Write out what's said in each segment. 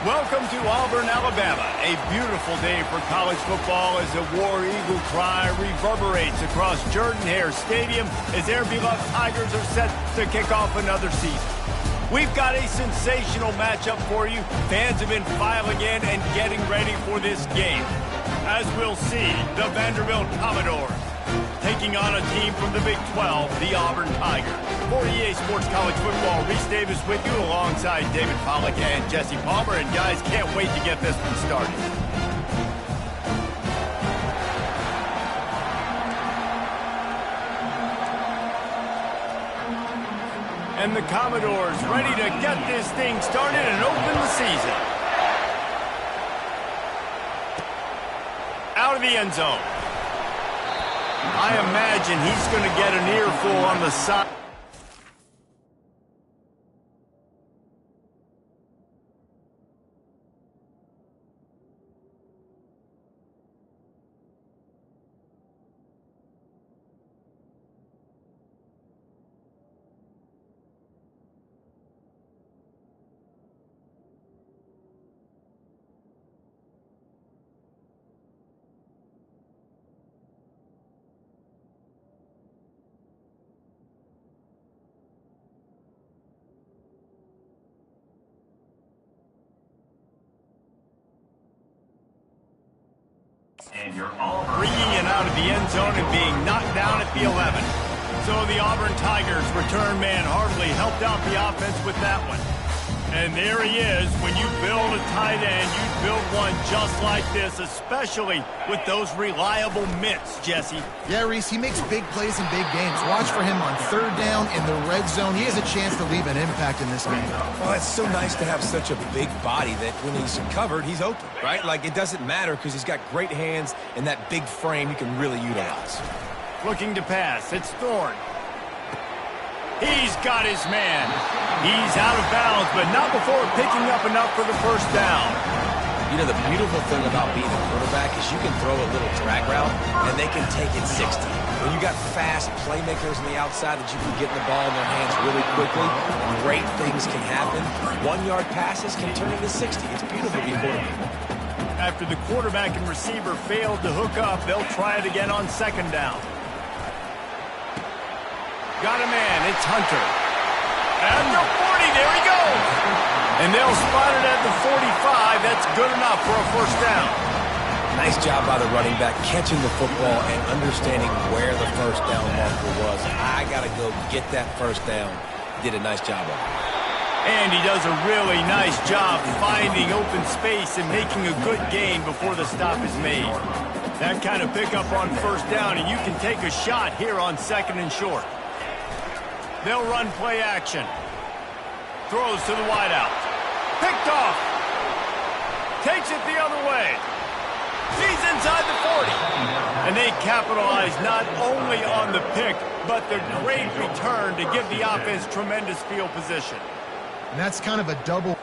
Welcome to Auburn, Alabama. A beautiful day for college football as the War Eagle cry reverberates across Jordan-Hare Stadium as their beloved Tigers are set to kick off another season. We've got a sensational matchup for you. Fans have been filing in and getting ready for this game. As we'll see, the Vanderbilt Commodores taking on a team from the Big 12, the Auburn Tigers. For EA Sports College Football, Reese Davis with you alongside David Pollack and Jesse Palmer. And guys, can't wait to get this one started. And the Commodores ready to get this thing started and open the season. Out of the end zone. I imagine he's going to get an earful on the side. And you're all bringing it out of the end zone and being knocked down at the 11. So the Auburn Tigers return man hardly helped out the offense with that one. And there he is. When you build a tight end, you build one just like this, especially with those reliable mitts, Jesse. Yeah, Reese, he makes big plays in big games. Watch for him on third down in the red zone. He has a chance to leave an impact in this game. Well, it's so nice to have such a big body that when he's covered, he's open, right? Like, it doesn't matter because he's got great hands and that big frame he can really utilize. Looking to pass. It's Thorne. He's got his man. He's out of bounds, but not before picking up enough for the first down. You know, the beautiful thing about being a quarterback is you can throw a little drag route, and they can take it 60. When you got fast playmakers on the outside that you can get the ball in their hands really quickly, great things can happen. 1-yard passes can turn into 60. It's beautiful to be a quarterback. After the quarterback and receiver failed to hook up, they'll try it again on second down. Got a man, it's Hunter. At the 40, there he goes. And they'll spot it at the 45. That's good enough for a first down. Nice job by the running back, catching the football and understanding where the first down marker was. I got to go get that first down. Did a nice job of it. And he does a really nice job finding open space and making a good gain before the stop is made. That kind of pickup on first down, and you can take a shot here on second and short. They'll run play action. Throws to the wideout. Picked off. Takes it the other way. He's inside the 40. And they capitalize not only on the pick, but the great return to give the offense tremendous field position. And that's kind of a double.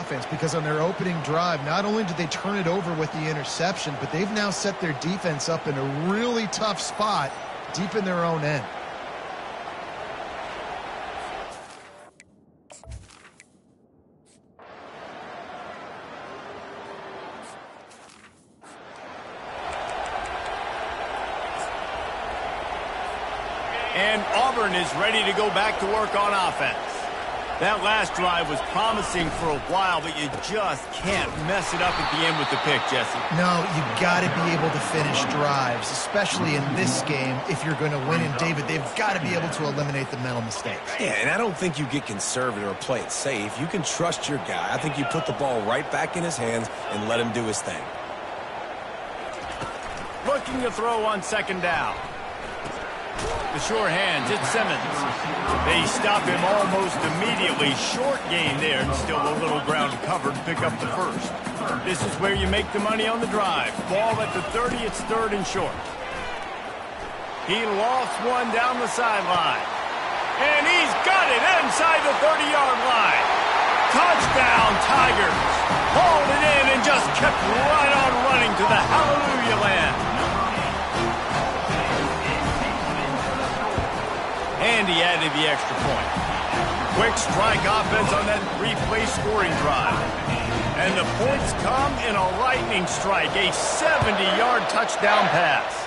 offense because on their opening drive, not only did they turn it over with the interception, but they've now set their defense up in a really tough spot deep in their own end. And Auburn is ready to go back to work on offense. That last drive was promising for a while, but you just can't mess it up at the end with the pick, Jesse. No, you've got to be able to finish drives, especially in this game. If you're going to win, and David, they've got to be able to eliminate the mental mistakes. Yeah, and I don't think you get conservative or play it safe. You can trust your guy. I think you put the ball right back in his hands and let him do his thing. Looking to throw on second down. The sure hands, it's Simmons. They stop him almost immediately. Short gain there, and still a little ground covered to pick up the first. This is where you make the money on the drive. Ball at the 30, it's third and short. He lost one down the sideline. And he's got it inside the 30-yard line. Touchdown, Tigers. Hauled it in and just kept right on running to the hallelujah land. And he added the extra point. Quick strike offense on that three-play scoring drive. And the points come in a lightning strike, a 70-yard touchdown pass.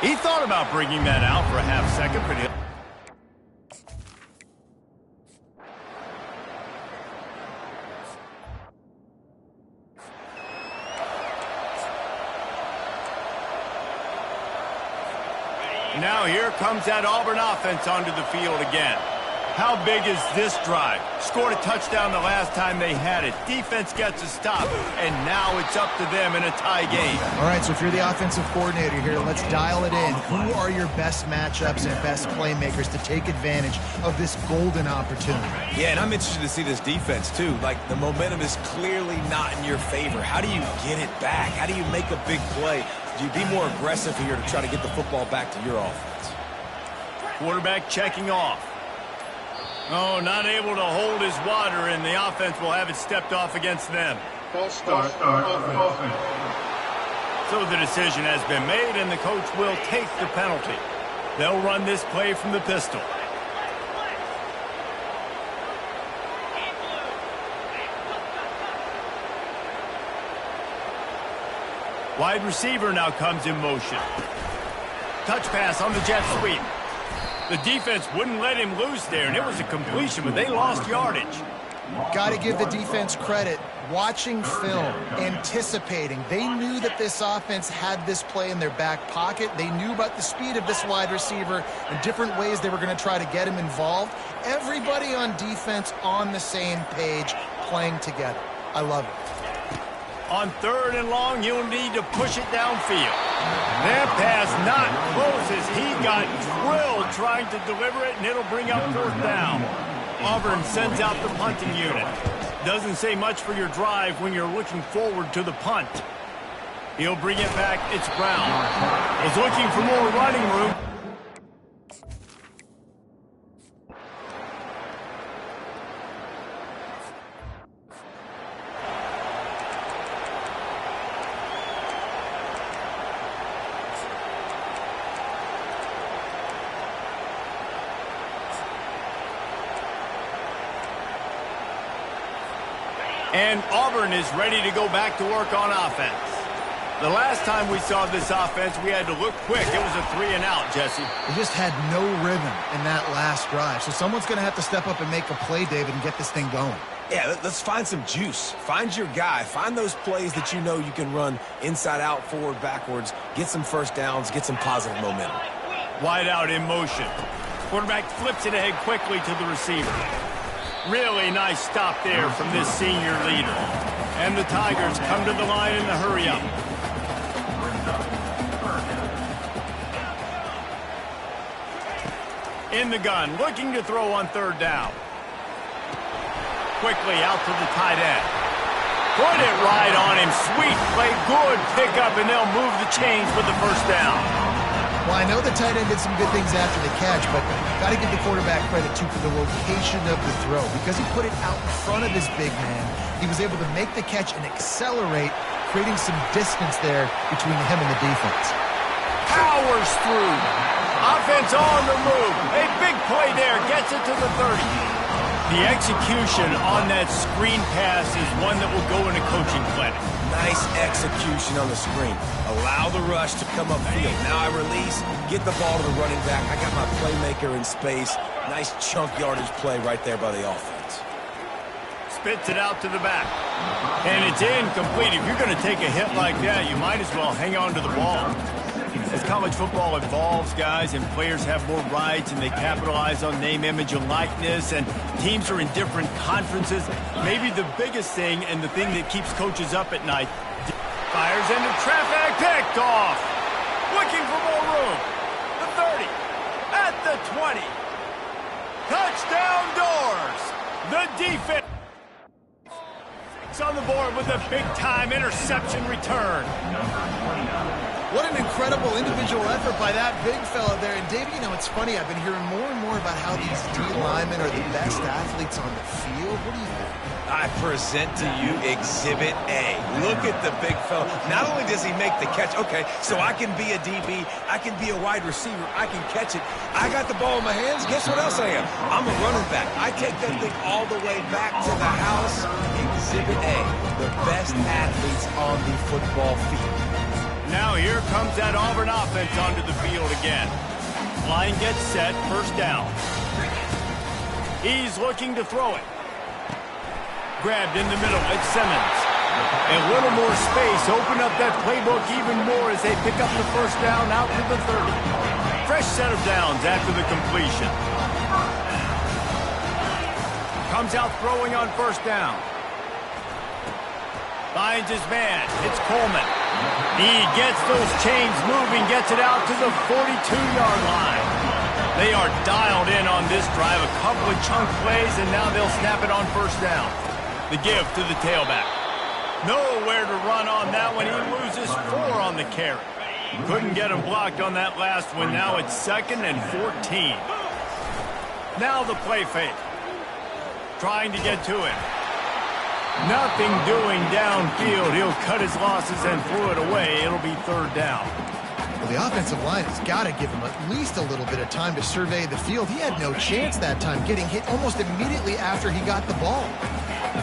He thought about bringing that out for a half second, but he'll... Now here comes that Auburn offense onto the field again. How big is this drive? Scored a touchdown the last time they had it. Defense gets a stop, and now it's up to them in a tie game. All right, so if you're the offensive coordinator here, let's dial it in. Who are your best matchups and best playmakers to take advantage of this golden opportunity? Yeah, and I'm interested to see this defense, too. Like, the momentum is clearly not in your favor. How do you get it back? How do you make a big play? Do you be more aggressive here to try to get the football back to your offense? Quarterback checking off. Oh, not able to hold his water, and the offense will have it stepped off against them. False start offense. So the decision has been made, and the coach will take the penalty. They'll run this play from the pistol. Wide receiver now comes in motion. Touch pass on the jet sweep. The defense wouldn't let him loose there, and it was a completion, but they lost yardage. Got to give the defense credit. Watching film, anticipating. They knew that this offense had this play in their back pocket. They knew about the speed of this wide receiver and different ways they were going to try to get him involved. Everybody on defense on the same page, playing together. I love it. On third and long, you'll need to push it downfield. That pass not close as he got drilled trying to deliver it, and it'll bring up fourth down. Auburn sends out the punting unit. Doesn't say much for your drive when you're looking forward to the punt. He'll bring it back. It's Brown. Was looking for more running room. And Auburn is ready to go back to work on offense. The last time we saw this offense, we had to look quick. It was a 3-and-out, Jesse. They just had no rhythm in that last drive. So someone's going to have to step up and make a play, David, and get this thing going. Yeah, let's find some juice. Find your guy. Find those plays that you know you can run inside out, forward, backwards. Get some first downs. Get some positive momentum. Wide out in motion. Quarterback flips it ahead quickly to the receiver. Really nice stop there from this senior leader. And the Tigers come to the line in the hurry-up. In the gun, looking to throw on third down. Quickly out to the tight end. Put it right on him. Sweet play, good pickup, and they'll move the chains for the first down. Well, I know the tight end did some good things after the catch, but got to give the quarterback credit, too, for the location of the throw. Because he put it out in front of his big man, he was able to make the catch and accelerate, creating some distance there between him and the defense. Powers through. Offense on the move. A big play there. Gets it to the 30. The execution on that screen pass is one that will go into coaching clinic. Nice execution on the screen. Allow the rush to come upfield. Now I release, get the ball to the running back. I got my playmaker in space. Nice chunk yardage play right there by the offense. Spits it out to the back. And it's incomplete. If you're going to take a hit like that, you might as well hang on to the ball. As college football evolves, guys, and players have more rights and they capitalize on name, image, and likeness, and teams are in different conferences, maybe the biggest thing and the thing that keeps coaches up at night, fires into traffic, picked off. Looking for more room. The 30, at the 20. Touchdown Doors. The defense on the board with a big-time interception return. What an incredible individual effort by that big fella there. And, Dave, you know, it's funny. I've been hearing more and more about how these D linemen are the best athletes on the field. What do you think? I present to you Exhibit A. Look at the big fella. Not only does he make the catch, okay, so I can be a DB, I can be a wide receiver, I can catch it. I got the ball in my hands. Guess what else I am? I'm a running back. I take that thing all the way back to the house. Exhibit A, the best athletes on the football field. Now here comes that Auburn offense onto the field again. Line gets set, first down. He's looking to throw it. Grabbed in the middle, it's Simmons. A little more space, open up that playbook even more as they pick up the first down out to the 30. Fresh set of downs after the completion. Comes out throwing on first down. Finds his man, it's Coleman. He gets those chains moving, gets it out to the 42-yard line. They are dialed in on this drive, a couple of chunk plays, and now they'll snap it on first down. The give to the tailback. Nowhere to run on that one. He loses 4 on the carry. Couldn't get him blocked on that last one. Now it's 2nd and 14. Now the play fake. Trying to get to him. Nothing doing downfield. He'll cut his losses and throw it away. It'll be third down. Well, the offensive line has got to give him at least a little bit of time to survey the field. He had no chance that time, getting hit almost immediately after he got the ball.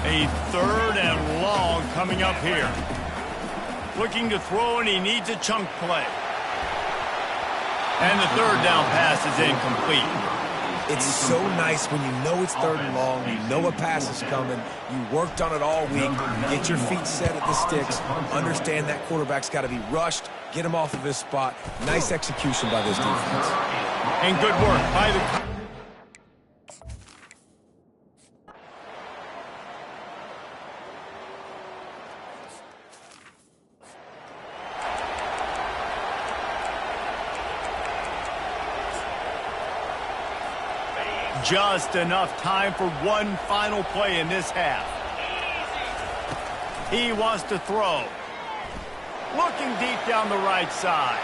A third and long coming up here. Looking to throw, and he needs a chunk play. And the third down pass is incomplete. It's so nice when you know it's third and long, you know a pass is coming, you worked on it all week, you get your feet set at the sticks, understand that quarterback's got to be rushed, get him off of his spot. Nice execution by this defense. And good work by the... Just enough time for one final play in this half. He wants to throw. Looking deep down the right side.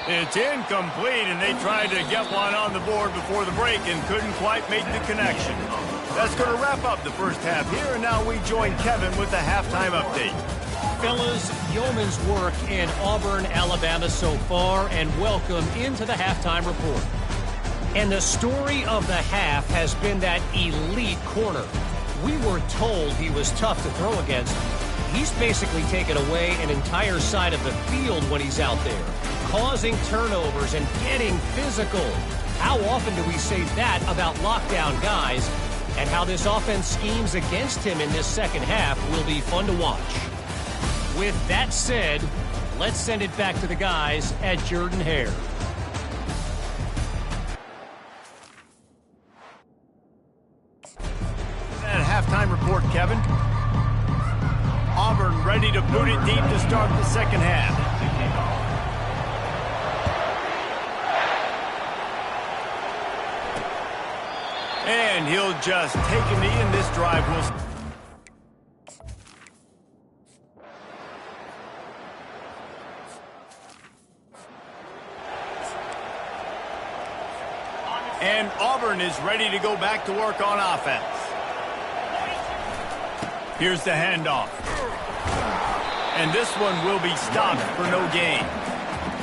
It's incomplete, and they tried to get one on the board before the break and couldn't quite make the connection. That's going to wrap up the first half here, and now we join Kevin with the halftime update. Fellas, yeoman's work in Auburn, Alabama so far, and welcome into the halftime report. And the story of the half has been that elite corner. We were told he was tough to throw against. He's basically taken away an entire side of the field when he's out there, causing turnovers and getting physical. How often do we say that about lockdown guys? And how this offense schemes against him in this second half will be fun to watch. With that said, let's send it back to the guys at Jordan-Hare. Halftime report, Kevin. Auburn ready to boot it deep to start the second half. And he'll just take a knee, and this drive will... Auburn is ready to go back to work on offense. Here's the handoff. And this one will be stopped for no gain.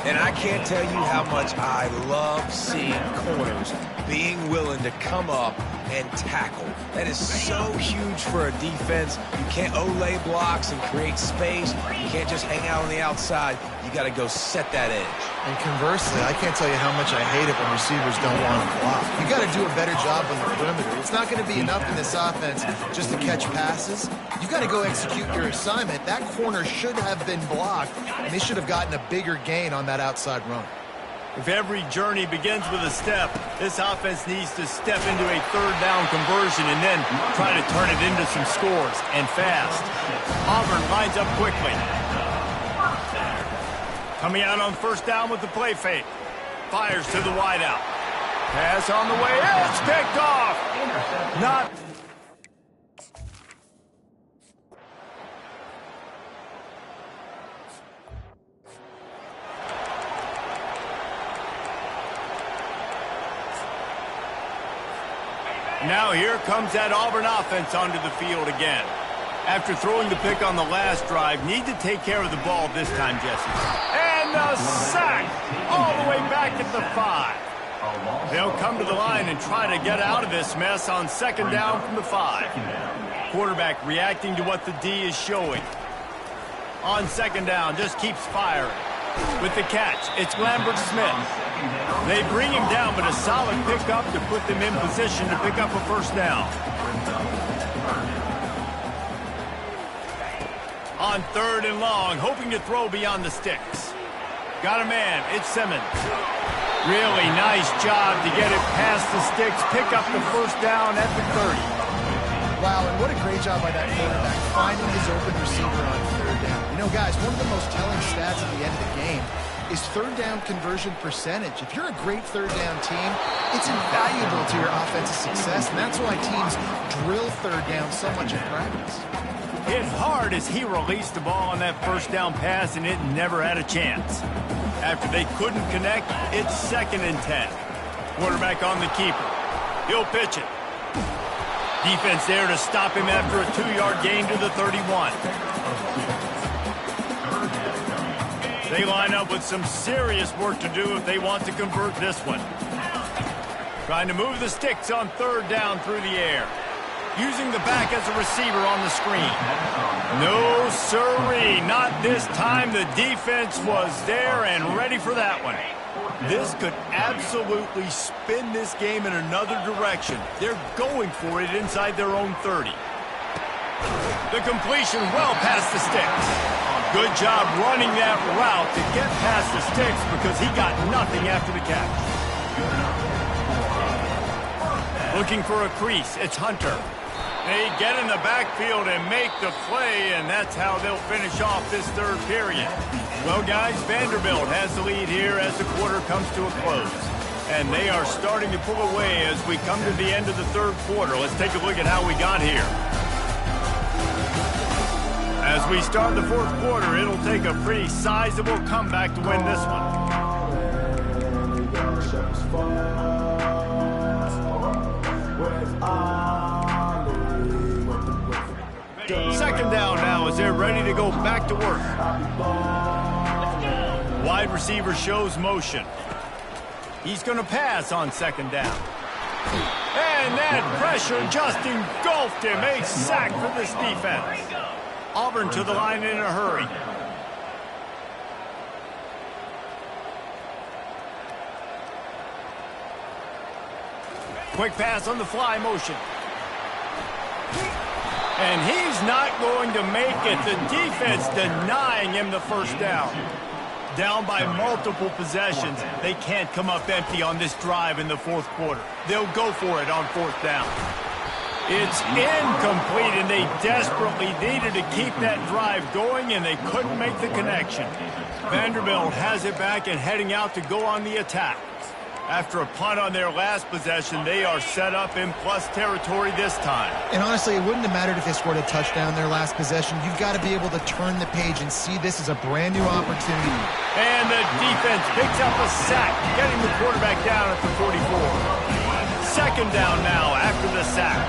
And I can't tell you how much I love seeing corners being willing to come up and tackle. That is so huge for a defense. You can't olay blocks and create space. You can't just hang out on the outside. You got to go set that edge. And conversely, I can't tell you how much I hate it when receivers don't want to block. You got to do a better job on the perimeter. It's not going to be enough in this offense just to catch passes. You got to go execute your assignment. That corner should have been blocked, and they should have gotten a bigger gain on that outside run. If every journey begins with a step, this offense needs to step into a third down conversion and then try to turn it into some scores, and fast. Auburn lines up quickly. Coming out on first down with the play fake. Fires to the wideout. Pass on the way. It's picked off. Not. Now here comes that Auburn offense onto the field again. After throwing the pick on the last drive, need to take care of the ball this time, Jesse. And the sack all the way back at the 5. They'll come to the line and try to get out of this mess on second down from the 5. Quarterback reacting to what the D is showing. On second down, just keeps firing. With the catch, it's Lambert Smith. They bring him down, but a solid pickup to put them in position to pick up a first down. On third and long, hoping to throw beyond the sticks. Got a man, it's Simmons. Really nice job to get it past the sticks, pick up the first down at the 30. Wow, and what a great job by that quarterback, finding his open receiver on third down. You know, guys, one of the most telling stats at the end of the game is third down conversion percentage. If you're a great third down team, it's invaluable to your offensive success, and that's why teams drill third down so much in practice. Hit hard as he released the ball on that first down pass, and it never had a chance. After they couldn't connect, it's 2nd and 10. Quarterback on the keeper. He'll pitch it. Defense there to stop him after a 2-yard gain to the 31. They line up with some serious work to do if they want to convert this one. Trying to move the sticks on third down through the air. Using the back as a receiver on the screen. No sirree, not this time. The defense was there and ready for that one. This could absolutely spin this game in another direction. They're going for it inside their own 30. The completion well past the sticks. Good job running that route to get past the sticks because he got nothing after the catch. Looking for a crease, it's Hunter. They get in the backfield and make the play, and that's how they'll finish off this third period. Well, guys, Vanderbilt has the lead here as the quarter comes to a close. And they are starting to pull away as we come to the end of the third quarter. Let's take a look at how we got here. As we start the fourth quarter, it'll take a pretty sizable comeback to win this one. Second down now as they're ready to go back to work. Wide receiver shows motion. He's going to pass on second down. And that pressure just engulfed him. A sack for this defense. Auburn to the line in a hurry. Quick pass on the fly motion. And he's not going to make it. The defense denying him the first down. Down by multiple possessions. They can't come up empty on this drive in the fourth quarter. They'll go for it on fourth down. It's incomplete, and they desperately needed to keep that drive going, and they couldn't make the connection. Vanderbilt has it back and heading out to go on the attack. After a punt on their last possession, they are set up in plus territory this time. And honestly, it wouldn't have mattered if they scored a touchdown their last possession. You've got to be able to turn the page and see this as a brand new opportunity. And the defense picks up a sack, getting the quarterback down at the 44. second down now after the sack.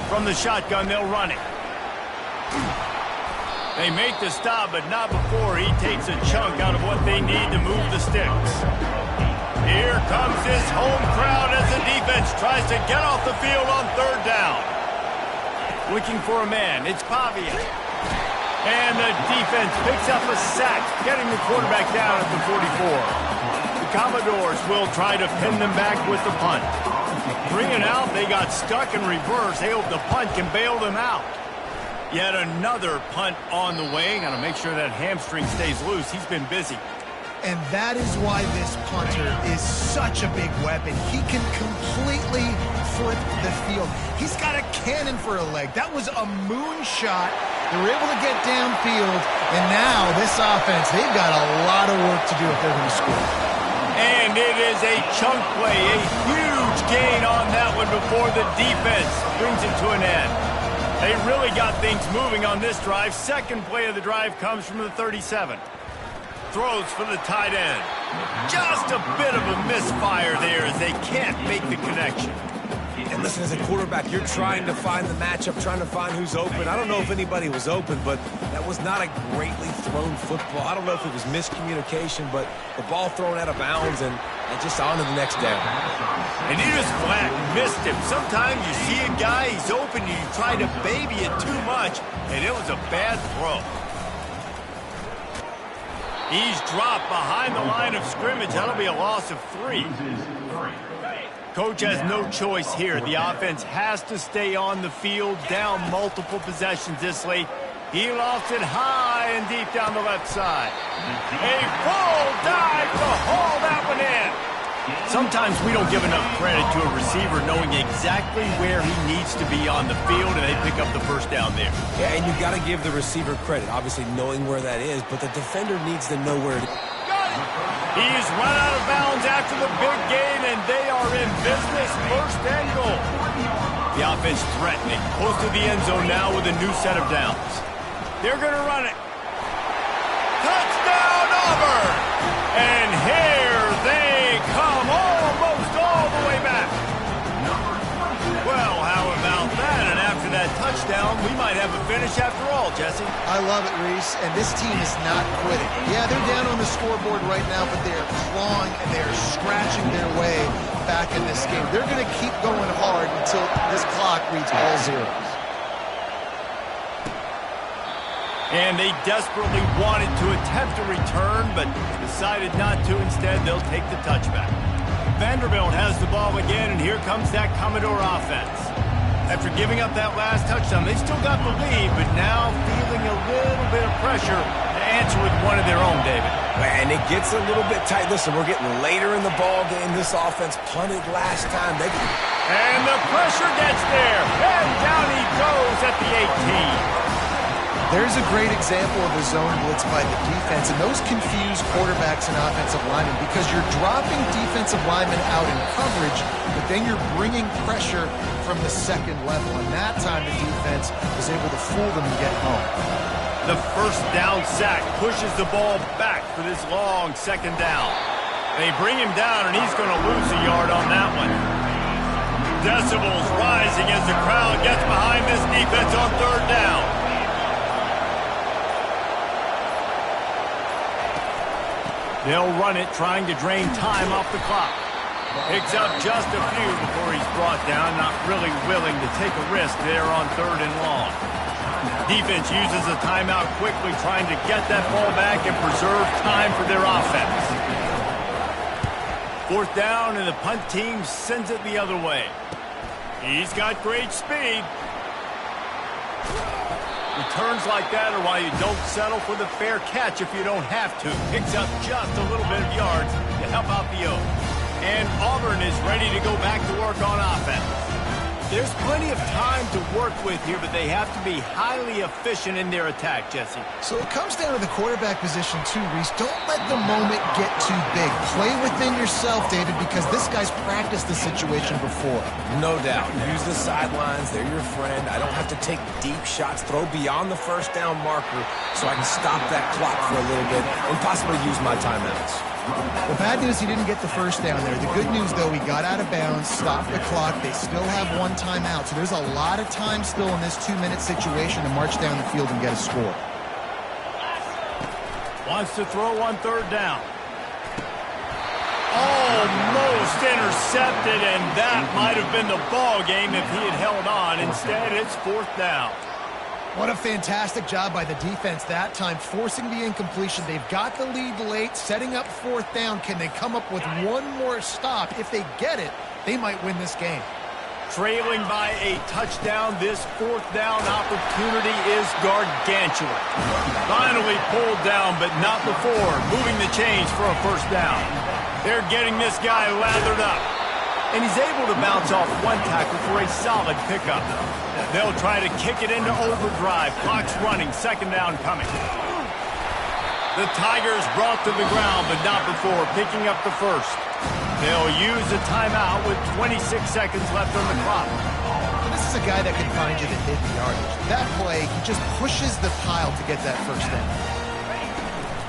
From the shotgun, they'll run it. They make the stop, but not before he takes a chunk out of what they need to move the sticks. Here comes this home crowd as the defense tries to get off the field on third down. Looking for a man, it's Pavia. And the defense picks up a sack, getting the quarterback down at the 44. The Commodores will try to pin them back with the punt. Bringing out, they got stuck in reverse. They hope the punt can bail them out. Yet another punt on the way. Got to make sure that hamstring stays loose. He's been busy. And that is why this punter is such a big weapon. He can completely flip the field. He's got a cannon for a leg. That was a moonshot. They were able to get downfield. And now this offense, they've got a lot of work to do if they're going to score. And it is a chunk play, a huge gain on that one before the defense brings it to an end. They really got things moving on this drive. Second play of the drive comes from the 37. Throws for the tight end. Just a bit of a misfire there as they can't make the connection. And listen, as a quarterback, you're trying to find the matchup, trying to find who's open. I don't know if anybody was open, but that was not a greatly thrown football. I don't know if it was miscommunication, but the ball thrown out of bounds and just on to the next down. And he just flat missed him. Sometimes you see a guy, he's open, and you try to baby it too much, and it was a bad throw. He's dropped behind the line of scrimmage. That'll be a loss of 3. Coach has no choice here. The offense has to stay on the field, down multiple possessions this late. He lost it high and deep down the left side. A full dive to haul that one in. Sometimes we don't give enough credit to a receiver knowing exactly where he needs to be on the field, and they pick up the first down there. Yeah, and you got to give the receiver credit, obviously knowing where that is, but the defender needs to know where it is. He's run out of bounds after the big gain, and they are in business. First and goal. The offense threatening. Close to the end zone now with a new set of downs. They're going to run it. Touchdown, Auburn! And here they come, almost all the way back. Well, how about that? And after that touchdown, we might have a finish after all, Jesse. I love it, Reese, and this team is not quitting. Yeah, they're down on the scoreboard right now, but they are clawing and they are scratching their way back in this game. They're going to keep going hard until this clock reads all zeros. And they desperately wanted to attempt a return, but decided not to. Instead, they'll take the touchback. Vanderbilt has the ball again, and here comes that Commodore offense. After giving up that last touchdown, they still got the lead, but now feeling a little bit of pressure to answer with one of their own, David. And it gets a little bit tight. Listen, we're getting later in the ball game. This offense punted last time. And the pressure gets there, and down he goes at the 18. There's a great example of a zone blitz by the defense, and those confuse quarterbacks and offensive linemen because you're dropping defensive linemen out in coverage, but then you're bringing pressure from the second level, and that time the defense was able to fool them and get home. The first down sack pushes the ball back for this long second down. They bring him down, and he's going to lose a yard on that one. Decibels rising as the crowd gets behind this defense on third down. They'll run it, trying to drain time off the clock. Picks up just a few before he's brought down, not really willing to take a risk there on third and long. Defense uses a timeout quickly, trying to get that ball back and preserve time for their offense. Fourth down, and the punt team sends it the other way. He's got great speed. Returns like that are why you don't settle for the fair catch if you don't have to. Picks up just a little bit of yards to help out the Oaks. And Auburn is ready to go back to work on offense. There's plenty of time to work with here, but they have to be highly efficient in their attack, Jesse. So it comes down to the quarterback position too, Reese. Don't let the moment get too big. Play within yourself, David, because this guy's practiced the situation before. No doubt. Use the sidelines. They're your friend. I don't have to take deep shots. Throw beyond the first down marker so I can stop that clock for a little bit and possibly use my timeouts. The bad news, he didn't get the first down there. The good news, though, he got out of bounds, stopped the clock. They still have one timeout, so there's a lot of time still in this 2-minute situation to march down the field and get a score. Wants to throw on third down. Almost intercepted, and that might have been the ball game if he had held on. Instead, it's fourth down. What a fantastic job by the defense that time, forcing the incompletion. They've got the lead late, setting up fourth down. Can they come up with one more stop? If they get it, they might win this game. Trailing by a touchdown, this fourth down opportunity is gargantuan. Finally pulled down, but not before moving the chains for a first down. They're getting this guy lathered up, and he's able to bounce off one tackle for a solid pickup. They'll try to kick it into overdrive. Clock's running, second down coming. The Tigers brought to the ground, but not before picking up the first. They'll use a timeout with 26 seconds left on the clock. And this is a guy that can find you the hidden yardage. That play, he just pushes the pile to get that first down.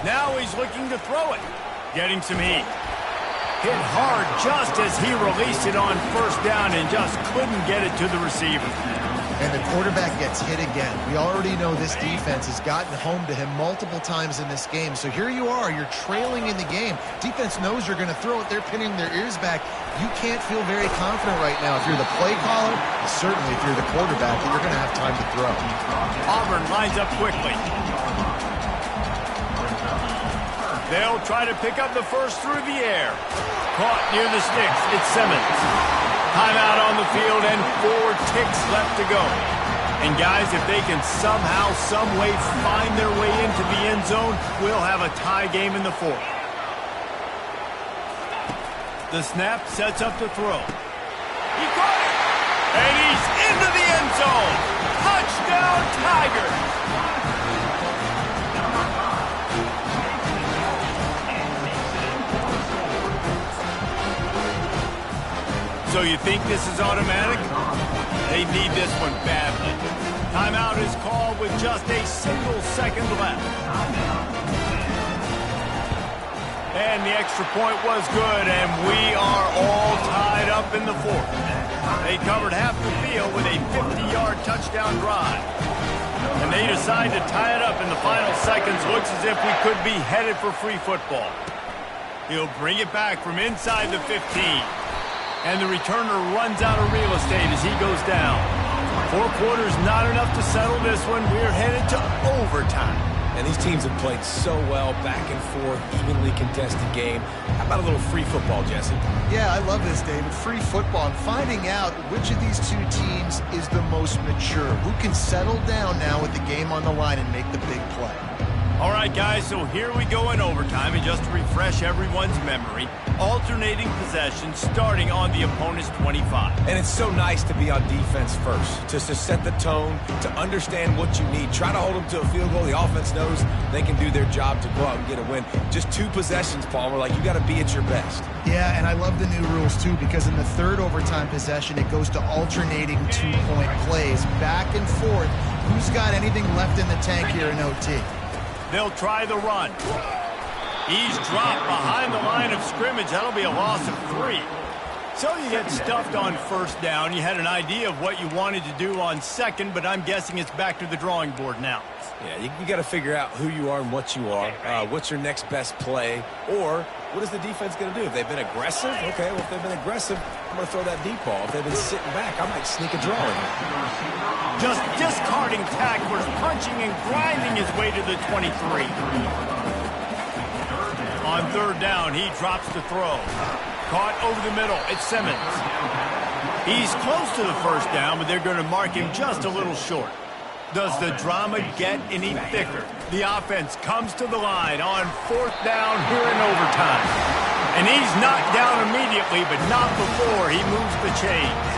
Now he's looking to throw it. Getting some heat. Hit hard just as he released it on first down and just couldn't get it to the receiver. And the quarterback gets hit again. We already know this defense has gotten home to him multiple times in this game. So here you are, you're trailing in the game. Defense knows you're going to throw it. They're pinning their ears back. You can't feel very confident right now. If you're the play caller, certainly if you're the quarterback, that you're going to have time to throw. Auburn lines up quickly. They'll try to pick up the first through the air. Caught near the sticks. It's Simmons. Timeout on the field and 4 ticks left to go. And guys, if they can somehow, some way find their way into the end zone, we'll have a tie game in the fourth. The snap sets up to throw. He caught it! And he's into the end zone! Touchdown, Tigers! So you think this is automatic? They need this one badly. Timeout is called with just a single second left. And the extra point was good, and we are all tied up in the fourth. They covered half the field with a 50-yard touchdown drive. And they decide to tie it up in the final seconds. Looks as if we could be headed for free football. He'll bring it back from inside the 15. And the returner runs out of real estate as he goes down. 4 quarters not enough to settle this one. We're headed to overtime. And these teams have played so well, back and forth, evenly contested game. How about a little free football, Jesse? Yeah, I love this, David. Free football. I'm finding out which of these two teams is the most mature. Who can settle down now with the game on the line and make the big play. All right, guys, so here we go in overtime. And just to refresh everyone's memory, alternating possession starting on the opponent's 25. And it's so nice to be on defense first, just to set the tone, to understand what you need. Try to hold them to a field goal. The offense knows they can do their job to go out and get a win. Just 2 possessions, Palmer. Like, you got to be at your best. Yeah, and I love the new rules, too, because in the third overtime possession, it goes to alternating 2-point plays, back and forth. Who's got anything left in the tank here in OT? They'll try the run. He's dropped behind the line of scrimmage. That'll be a loss of 3. So you get stuffed on first down. You had an idea of what you wanted to do on second, but I'm guessing it's back to the drawing board now. Yeah, you got to figure out who you are and what you are. What's your next best play? Or what is the defense going to do? If they've been aggressive, okay, well, if they've been aggressive, I'm going to throw that deep ball. If they've been sitting back, I might sneak a draw in. Just discarding tacklers, punching and grinding his way to the 23. On third down, he drops to throw. Caught over the middle. It's Simmons. He's close to the first down, but they're going to mark him just a little short. Does the drama get any thicker? The offense comes to the line on fourth down here in overtime. And he's knocked down immediately, but not before he moves the chains.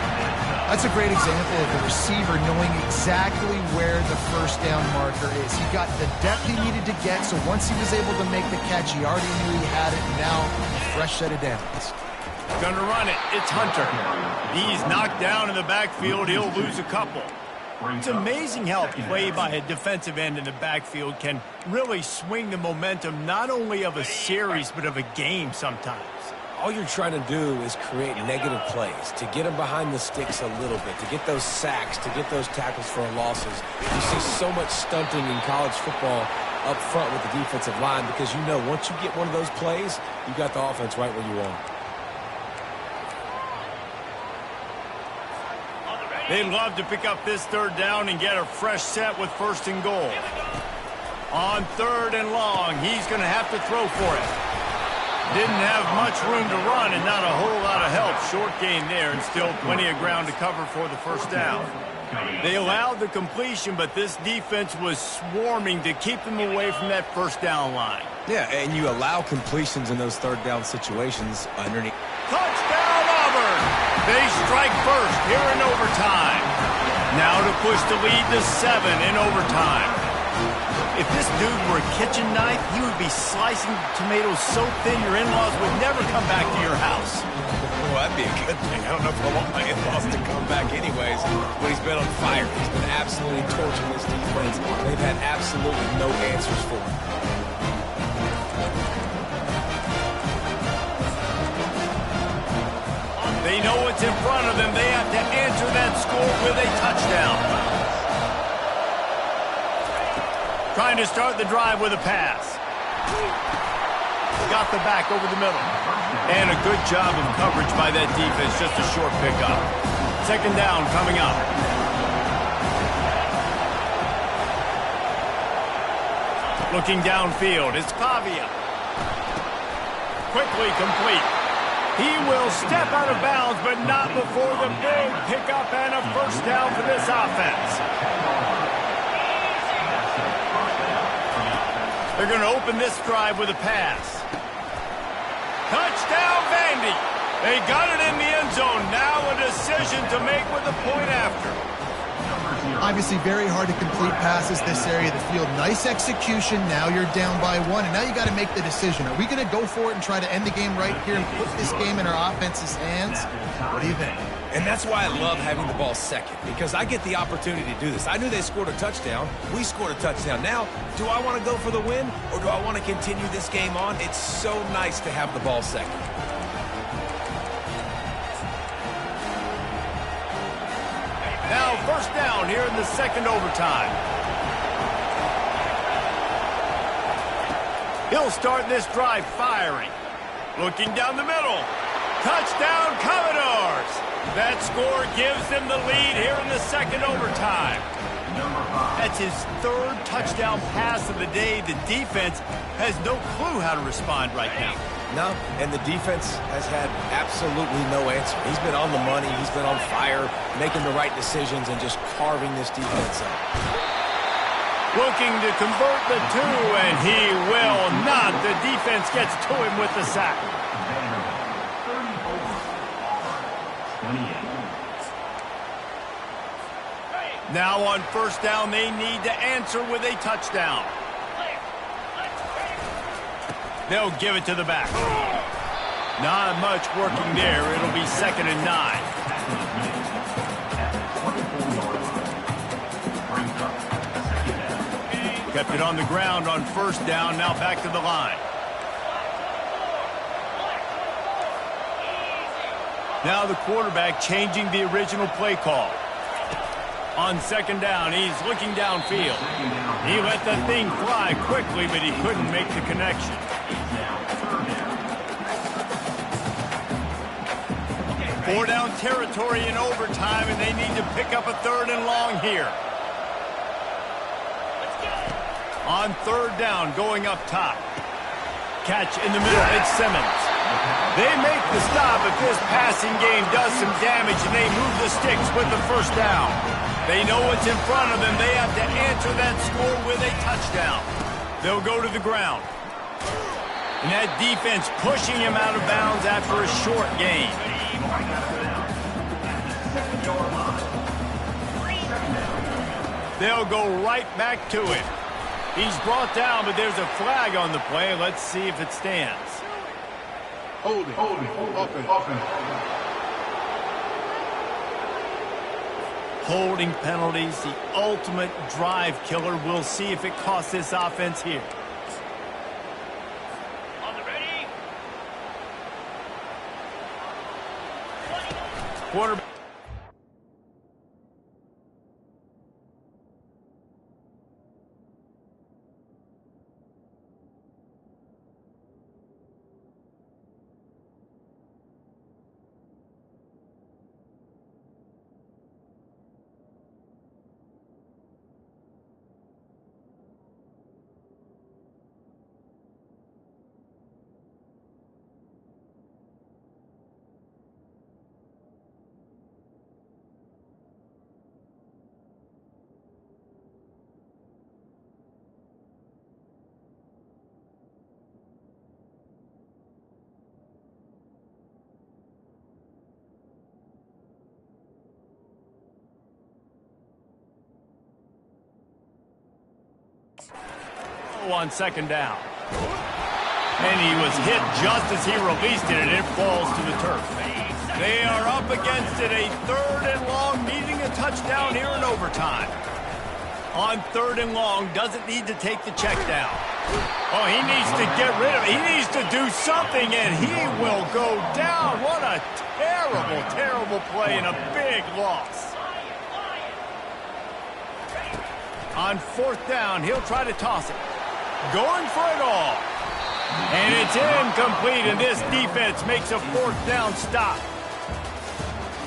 That's a great example of the receiver knowing exactly where the first down marker is. He got the depth he needed to get, so once he was able to make the catch, he already knew he had it, and now a fresh set of downs. Gonna run it. It's Hunter. He's knocked down in the backfield. He'll lose a couple. It's amazing how play by a defensive end in the backfield can really swing the momentum not only of a series but of a game sometimes. All you're trying to do is create negative plays, to get them behind the sticks a little bit, to get those sacks, to get those tackles for losses. You see so much stunting in college football up front with the defensive line because you know once you get one of those plays, you got the offense right where you want. They'd love to pick up this third down and get a fresh set with 1st and goal. On 3rd and long, he's going to have to throw for it. Didn't have much room to run and not a whole lot of help. Short gain there and still plenty of ground to cover for the 1st down. They allowed the completion, but this defense was swarming to keep them away from that 1st down line. Yeah, and you allow completions in those 3rd down situations underneath. Touchdown, Auburn! They strike first here in overtime. Now to push the lead to 7 in overtime. If this dude were a kitchen knife, he would be slicing tomatoes so thin your in-laws would never come back to your house. Well, that'd be a good thing. I don't know if I want my in-laws to come back anyways when he's been on fire. He's been absolutely torching this defense. They've had absolutely no answers for him. They know what's in front of them. They have to answer that score with a touchdown. Trying to start the drive with a pass. Got the back over the middle. And a good job of coverage by that defense. Just a short pickup. 2nd down coming up. Looking downfield. It's Pavia. Quickly complete. He will step out of bounds, but not before the big pickup and a 1st down for this offense. They're going to open this drive with a pass. Touchdown, Vandy. They got it in the end zone. Now a decision to make with the point after. Obviously very hard to complete passes this area of the field. Nice execution. Now you're down by 1, and now you got to make the decision. Are we going to go for it and try to end the game right here and put this game in our offense's hands? What do you think? And that's why I love having the ball second, because I get the opportunity to do this. I knew they scored a touchdown. We scored a touchdown. Now, do I want to go for the win, or do I want to continue this game on? It's so nice to have the ball second. Now 1st down here in the 2nd overtime. He'll start this drive firing. Looking down the middle. Touchdown, Commodores! That score gives them the lead here in the 2nd overtime. That's his 3rd touchdown pass of the day. The defense has no clue how to respond right now. No, and the defense has had absolutely no answer. He's been on the money. He's been on fire, making the right decisions and just carving this defense up. Looking to convert the 2, and he will not. The defense gets to him with the sack. Now on 1st down, they need to answer with a touchdown. They'll give it to the back. Not much working there. It'll be 2nd and 9. Kept it on the ground on 1st down. Now back to the line. Now the quarterback changing the original play call. On 2nd down, he's looking downfield. He let the thing fly quickly, but he couldn't make the connection. Four down territory in overtime, and they need to pick up a 3rd and long here. On 3rd down, going up top. Catch in the middle, it's Simmons. They make the stop, but this passing game does some damage, and they move the sticks with the 1st down. They know what's in front of them. They have to answer that score with a touchdown. They'll go to the ground. And that defense pushing him out of bounds after a short gain. They'll go right back to it. He's brought down, but there's a flag on the play. Let's see if it stands. Holding. Offense. Holding penalties, the ultimate drive killer. We'll see if it costs this offense here. On the ready. Quarterback. On second down. And he was hit just as he released it, and it falls to the turf. They are up against it, a 3rd and long, needing a touchdown here in overtime. On 3rd and long, doesn't need to take the check down. Oh, he needs to get rid of it. He needs to do something, and he will go down. What a terrible, terrible play and a big loss. On 4th down, he'll try to toss it. Going for it all. And it's incomplete, and this defense makes a 4th down stop.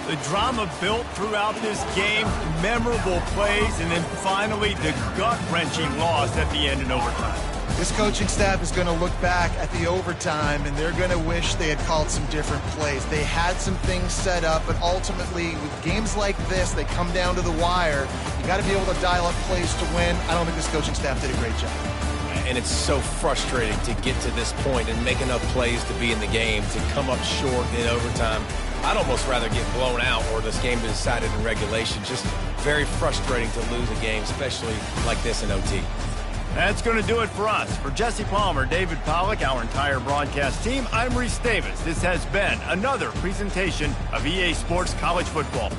The drama built throughout this game, memorable plays, and then finally the gut-wrenching loss at the end in overtime. This coaching staff is going to look back at the overtime, and they're going to wish they had called some different plays. They had some things set up, but ultimately, with games like this, they come down to the wire. You got to be able to dial up plays to win. I don't think this coaching staff did a great job. And it's so frustrating to get to this point and make enough plays to be in the game, to come up short in overtime. I'd almost rather get blown out or this game be decided in regulation. Just very frustrating to lose a game, especially like this in OT. That's going to do it for us. For Jesse Palmer, David Pollack, our entire broadcast team, I'm Reese Davis. This has been another presentation of EA Sports College Football.